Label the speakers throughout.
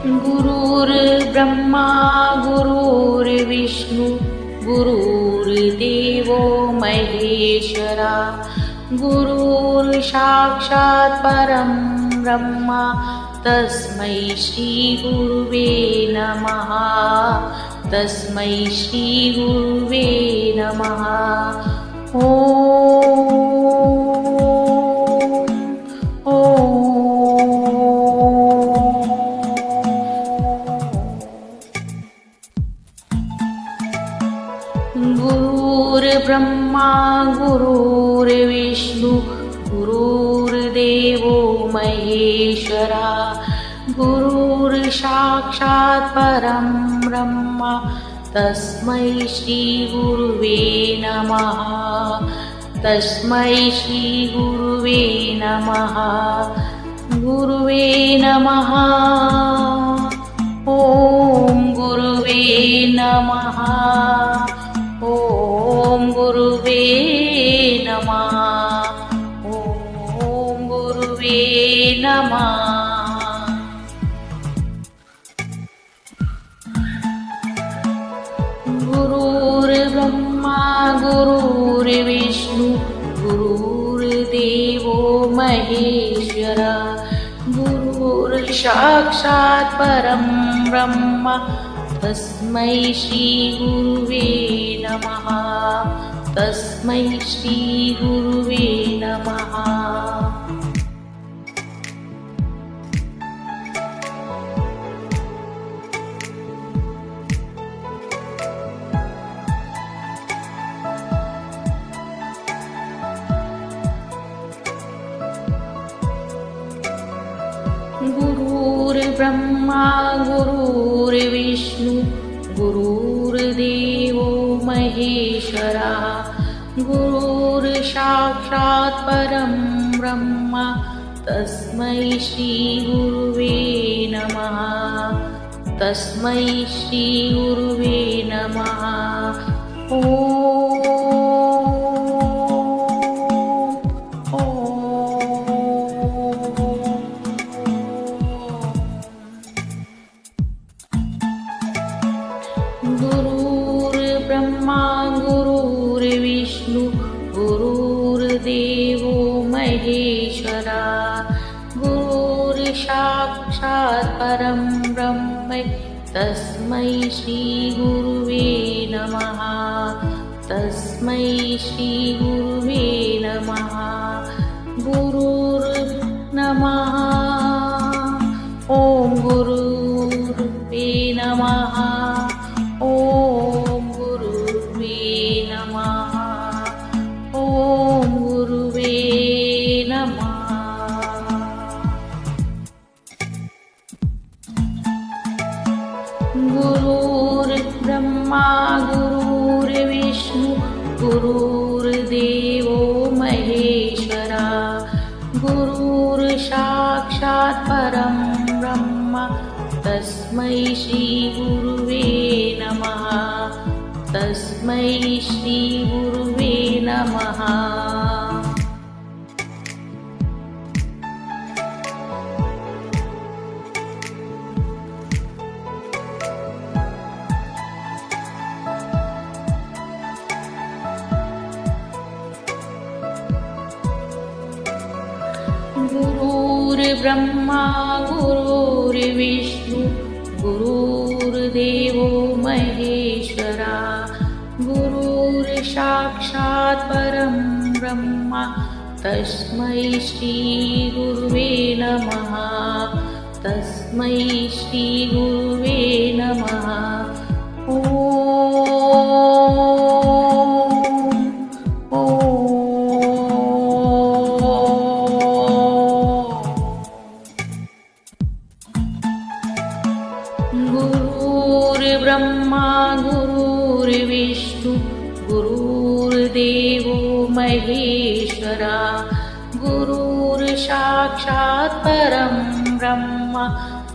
Speaker 1: गुरुर्ब्रह्मा गुरुर्विष्णु गुरुर्देवो महेश्वरा गुरुर्साक्षात् परं ब्रह्म तस्मै श्री गुरुवे नमः। तस्मै श्री गुरुवे नमः। गुरुर्ब्रह्मा गुरुर्विष्णु गुरुर्देवो महेश्वरा गुरुर्साक्षात् परं ब्रह्म तस्मै श्री गुरुवे नमः। तस्मै श्री गुरुवे नमः। गुरुवे नमः। ॐ गुरुवे नमः। ॐ गुरुवे नमः। ॐ गुरुवे नमः। गुरुर्ब्रह्मा गुरुर्विष्णु गुरुर्देवो महेश्वरा गुरुर्साक्षात् परं ब्रह्म तस्मै श्री गुरुवे नमः। तस्मै श्री गुरुवे नमः। गुरुर्ब्रह्मा गुरुर्विष्णु गुरुर्देवो महेश्वरा गुरुर्साक्षात् परं ब्रह्म तस्मै श्री गुरुवे नमः। तस्मै श्री गुरुवे नमः। गुरुर्ब्रह्मा गुरुर्विष्णु गुरुर्देवो महेश्वरा गुरुर्साक्षात् परं ब्रह्म तस्मै श्री गुरुवे नमः। तस्मै श्री गुरुवे नमः। गुरुर्नमः। ॐ गुरुर्वे नमः। ॐ गुरुर्वे नमः। ॐ गुरुवे नमः। गुरुर्ब्रह्मा गुरुर्विष्णु गुरुर्देवो महेश्वरा गुरुर्साक्षात् परं ब्रह्म तस्मै श्री गुरुवे नमः। तस्मै श्री गुरुवे नमः। गुरुर्ब्रह्मा गुरुर्विष्णु गुरुर्देवो महेश्वरा गुरुर्साक्षात् परं ब्रह्म तस्मै श्री गुरुवे नमः। तस्मै श्री गुरुवे नमः। गुरुर्ब्रह्मा गुरुर्विष्णु गुरुर्देवो महेश्वरा गुरुर्साक्षात् परं ब्रह्म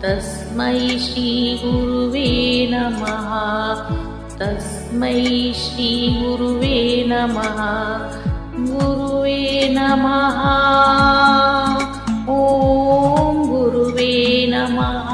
Speaker 1: तस्मै श्री गुरुवे नमः। तस्मै श्री गुरुवे नमः। गुरुवे नमः। ॐ गुरुवे नमः।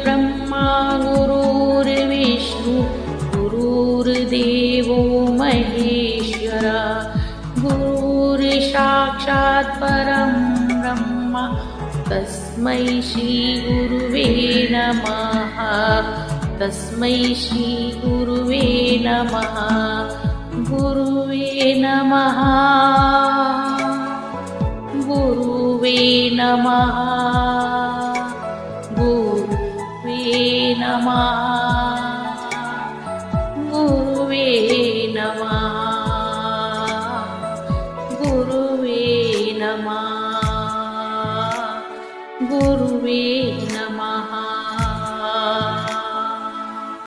Speaker 1: गुरुर्ब्रह्मा गुरुर्विष्णु गुरुर्देवो महेश्वरा गुरुर्साक्षात् परं ब्रह्म तस्मै श्रीगुरुवे नमः तस्मै श्रीगुरुवे नमः गुरुवे नमः गुरुवे नमः गुरुवे नमः गुरुवे नमः गुरुवे नमः गुरुवे नमः।